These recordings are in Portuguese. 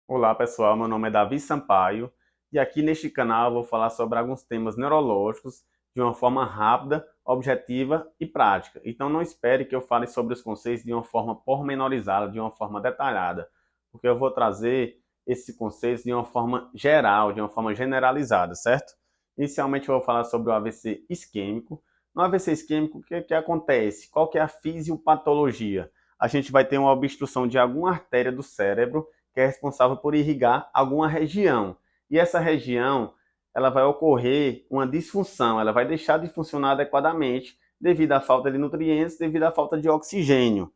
Olá pessoal, meu nome é Davi Sampaio e aqui neste canal eu vou falar sobre alguns temas neurológicos de uma forma rápida, objetiva e prática. Então não espere que eu fale sobre os conceitos de uma forma pormenorizada, de uma forma detalhada, porque eu vou trazer esses conceitos de uma forma geral, de uma forma generalizada, certo? Inicialmente eu vou falar sobre o AVC isquêmico. No AVC isquêmico, o que acontece? Qual que é a fisiopatologia? A gente vai ter uma obstrução de alguma artéria do cérebro que é responsável por irrigar alguma região. E essa região, ela vai ocorrer uma disfunção, ela vai deixar de funcionar adequadamente devido à falta de nutrientes, devido à falta de oxigênio.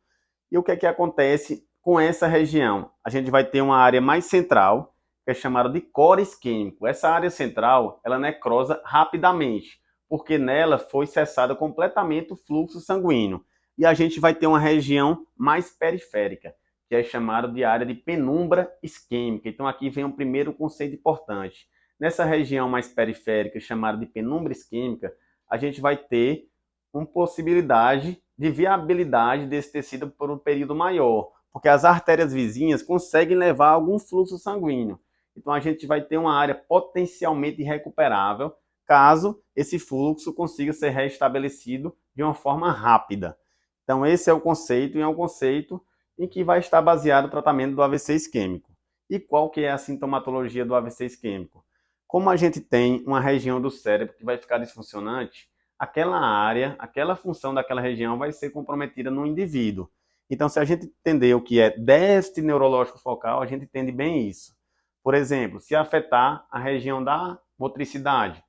E o que é que acontece com essa região? A gente vai ter uma área mais central, que é chamada de core isquêmico. Essa área central, ela necrosa rapidamente, porque nela foi cessado completamente o fluxo sanguíneo. E a gente vai ter uma região mais periférica, que é chamada de área de penumbra isquêmica. Então aqui vem o primeiro conceito importante. Nessa região mais periférica, chamada de penumbra isquêmica, a gente vai ter uma possibilidade de viabilidade desse tecido por um período maior, porque as artérias vizinhas conseguem levar algum fluxo sanguíneo. Então a gente vai ter uma área potencialmente recuperável caso esse fluxo consiga ser restabelecido de uma forma rápida. Então esse é o conceito, e é um conceito em que vai estar baseado o tratamento do AVC isquêmico. E qual que é a sintomatologia do AVC isquêmico? Como a gente tem uma região do cérebro que vai ficar disfuncionante, aquela área, aquela função daquela região vai ser comprometida no indivíduo. Então, se a gente entender o que é déficit neurológico focal, a gente entende bem isso. Por exemplo, se afetar a região da motricidade,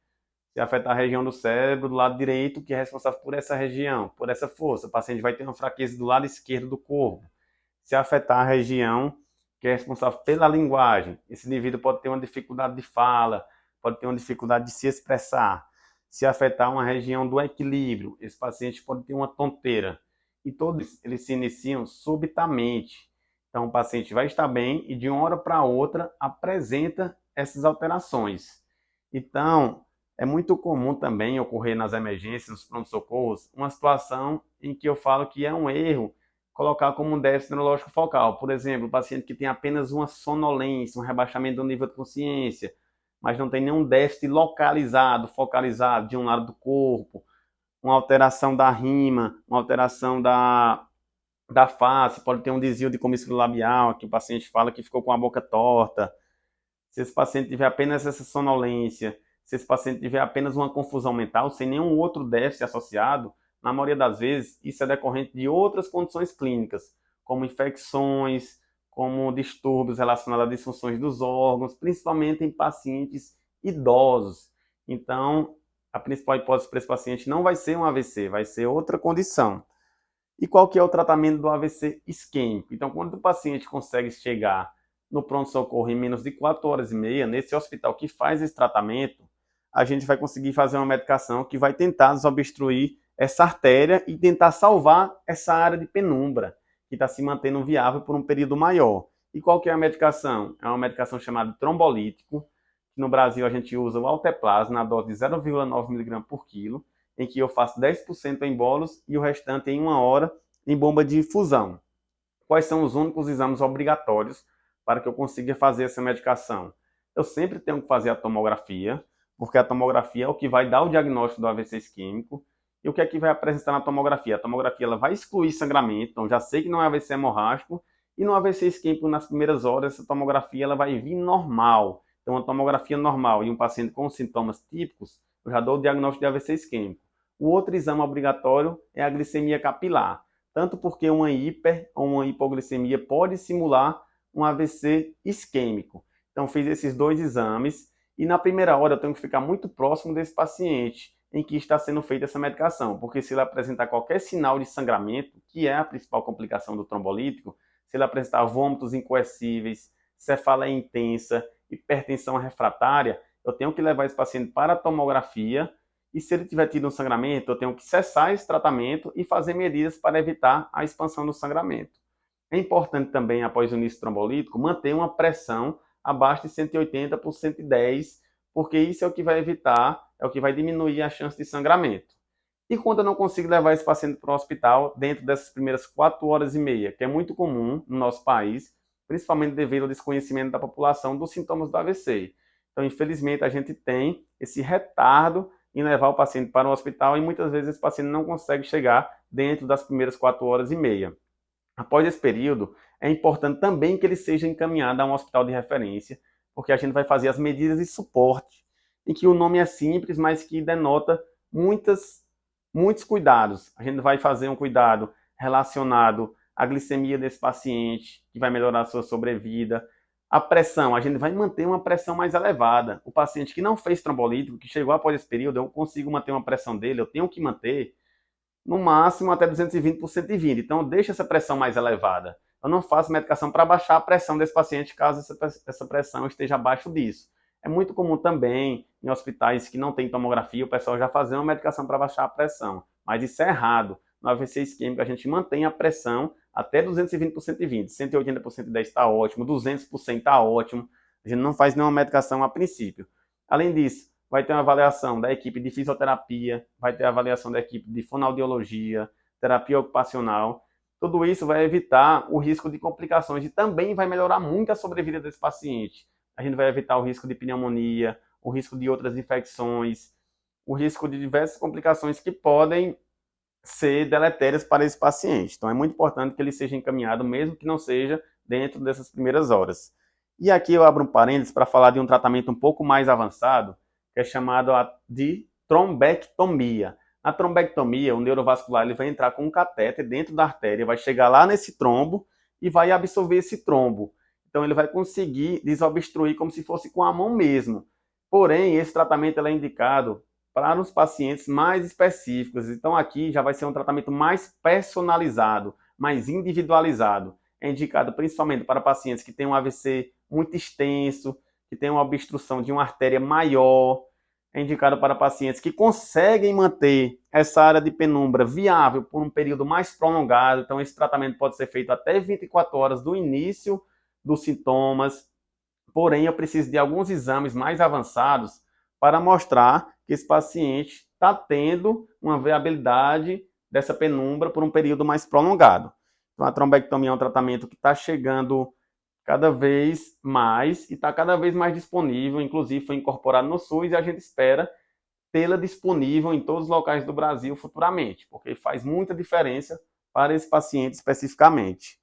se afetar a região do cérebro do lado direito, que é responsável por essa região, por essa força, o paciente vai ter uma fraqueza do lado esquerdo do corpo. Se afetar a região que é responsável pela linguagem, esse indivíduo pode ter uma dificuldade de fala, pode ter uma dificuldade de se expressar. Se afetar uma região do equilíbrio, esse paciente pode ter uma tonteira. E todos eles se iniciam subitamente. Então o paciente vai estar bem e de uma hora para outra apresenta essas alterações. Então, é muito comum também ocorrer nas emergências, nos pronto-socorros, uma situação em que eu falo que é um erro colocar como um déficit neurológico focal. Por exemplo, o paciente que tem apenas uma sonolência, um rebaixamento do nível de consciência, mas não tem nenhum déficit localizado, focalizado de um lado do corpo, uma alteração da rima, uma alteração da face, pode ter um desvio de comissão labial, que o paciente fala que ficou com a boca torta. Se esse paciente tiver apenas essa sonolência, se esse paciente tiver apenas uma confusão mental, sem nenhum outro déficit associado, na maioria das vezes isso é decorrente de outras condições clínicas, como infecções, como distúrbios relacionados a disfunções dos órgãos, principalmente em pacientes idosos. Então, a principal hipótese para esse paciente não vai ser um AVC, vai ser outra condição. E qual que é o tratamento do AVC isquêmico? Então, quando o paciente consegue chegar no pronto-socorro em menos de 4 horas e meia, nesse hospital que faz esse tratamento, a gente vai conseguir fazer uma medicação que vai tentar desobstruir essa artéria e tentar salvar essa área de penumbra, que está se mantendo viável por um período maior. E qual que é a medicação? É uma medicação chamada de trombolítico, que no Brasil a gente usa o Alteplase na dose de 0,9 mg por quilo, em que eu faço 10% em bolos e o restante em uma hora em bomba de infusão. Quais são os únicos exames obrigatórios para que eu consiga fazer essa medicação? Eu sempre tenho que fazer a tomografia, porque a tomografia é o que vai dar o diagnóstico do AVC isquêmico. E o que é que vai apresentar na tomografia? A tomografia ela vai excluir sangramento, então já sei que não é AVC hemorrágico, e no AVC isquêmico, nas primeiras horas, essa tomografia ela vai vir normal. Então, uma tomografia normal e um paciente com sintomas típicos, eu já dou o diagnóstico de AVC isquêmico. O outro exame obrigatório é a glicemia capilar, tanto porque uma hiper ou uma hipoglicemia pode simular um AVC isquêmico. Então, fiz esses dois exames e na primeira hora eu tenho que ficar muito próximo desse paciente em que está sendo feita essa medicação, porque se ele apresentar qualquer sinal de sangramento, que é a principal complicação do trombolítico, se ele apresentar vômitos incoercíveis, cefaleia intensa, hipertensão refratária, eu tenho que levar esse paciente para a tomografia e se ele tiver tido um sangramento, eu tenho que cessar esse tratamento e fazer medidas para evitar a expansão do sangramento. É importante também, após o início trombolítico, manter uma pressão abaixo de 180 por 110, porque isso é o que vai evitar, é o que vai diminuir a chance de sangramento. E quando eu não consigo levar esse paciente para o hospital dentro dessas primeiras 4 horas e meia, que é muito comum no nosso país, principalmente devido ao desconhecimento da população dos sintomas do AVC. Então, infelizmente, a gente tem esse retardo em levar o paciente para o hospital e muitas vezes esse paciente não consegue chegar dentro das primeiras 4 horas e meia. Após esse período, é importante também que ele seja encaminhado a um hospital de referência, porque a gente vai fazer as medidas de suporte, em que o nome é simples, mas que denota muitos cuidados. A gente vai fazer um cuidado relacionado à glicemia desse paciente, que vai melhorar a sua sobrevida. A pressão, a gente vai manter uma pressão mais elevada. O paciente que não fez trombolítico, que chegou após esse período, eu consigo manter uma pressão dele, eu tenho que manter no máximo até 220 por 120. Então, deixa essa pressão mais elevada. Eu não faço medicação para baixar a pressão desse paciente caso essa pressão esteja abaixo disso. É muito comum também em hospitais que não tem tomografia o pessoal já fazer uma medicação para baixar a pressão. Mas isso é errado. No AVC isquêmico a gente mantém a pressão até 220 por 120. 180 por 110 está ótimo, 200 por 100 está ótimo. A gente não faz nenhuma medicação a princípio. Além disso, vai ter uma avaliação da equipe de fisioterapia, vai ter a avaliação da equipe de fonoaudiologia, terapia ocupacional. Tudo isso vai evitar o risco de complicações e também vai melhorar muito a sobrevida desse paciente. A gente vai evitar o risco de pneumonia, o risco de outras infecções, o risco de diversas complicações que podem ser deletérias para esse paciente. Então é muito importante que ele seja encaminhado, mesmo que não seja dentro dessas primeiras horas. E aqui eu abro um parênteses para falar de um tratamento um pouco mais avançado, que é chamado de trombectomia. Na trombectomia, o neurovascular ele vai entrar com um catéter dentro da artéria, vai chegar lá nesse trombo e vai absorver esse trombo. Então ele vai conseguir desobstruir como se fosse com a mão mesmo. Porém, esse tratamento é indicado para os pacientes mais específicos. Então aqui já vai ser um tratamento mais personalizado, mais individualizado. É indicado principalmente para pacientes que têm um AVC muito extenso, que têm uma obstrução de uma artéria maior. É indicado para pacientes que conseguem manter essa área de penumbra viável por um período mais prolongado. Então esse tratamento pode ser feito até 24 horas do início dos sintomas. Porém, eu preciso de alguns exames mais avançados para mostrar que esse paciente está tendo uma viabilidade dessa penumbra por um período mais prolongado. Então, a trombectomia é um tratamento que está chegando cada vez mais e está cada vez mais disponível, inclusive foi incorporado no SUS e a gente espera tê-la disponível em todos os locais do Brasil futuramente, porque faz muita diferença para esse paciente especificamente.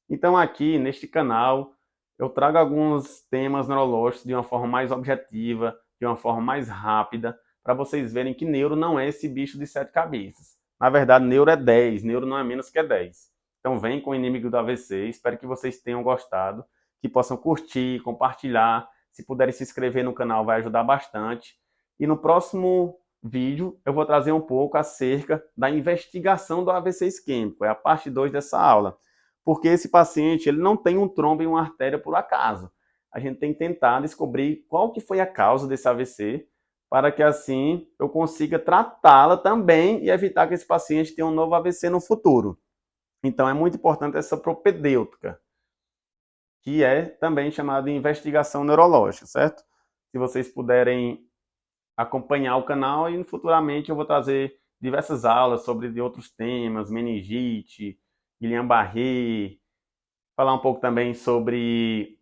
Então, aqui neste canal, eu trago alguns temas neurológicos de uma forma mais objetiva, de uma forma mais rápida, para vocês verem que neuro não é esse bicho de 7 cabeças. Na verdade, neuro é 10, neuro não é menos que 10. Então vem com o Inimigo do AVC, espero que vocês tenham gostado, que possam curtir, compartilhar, se puderem se inscrever no canal vai ajudar bastante. E no próximo vídeo eu vou trazer um pouco acerca da investigação do AVC isquêmico, é a parte 2 dessa aula. Porque esse paciente ele não tem um trombo em uma artéria por acaso. A gente tem que tentar descobrir qual que foi a causa desse AVC, para que assim eu consiga tratá-la também e evitar que esse paciente tenha um novo AVC no futuro. Então é muito importante essa propedêutica, que é também chamada de investigação neurológica, certo? Se vocês puderem acompanhar o canal e futuramente eu vou trazer diversas aulas sobre outros temas, meningite, Guillain-Barré, falar um pouco também sobre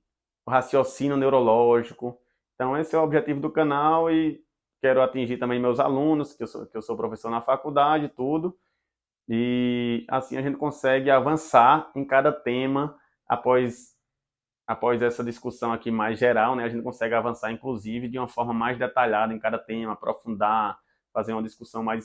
o raciocínio neurológico. Então esse é o objetivo do canal e quero atingir também meus alunos, que eu sou professor na faculdade e tudo. E assim a gente consegue avançar em cada tema após essa discussão aqui mais geral, né? A gente consegue avançar, inclusive, de uma forma mais detalhada em cada tema, aprofundar, fazer uma discussão mais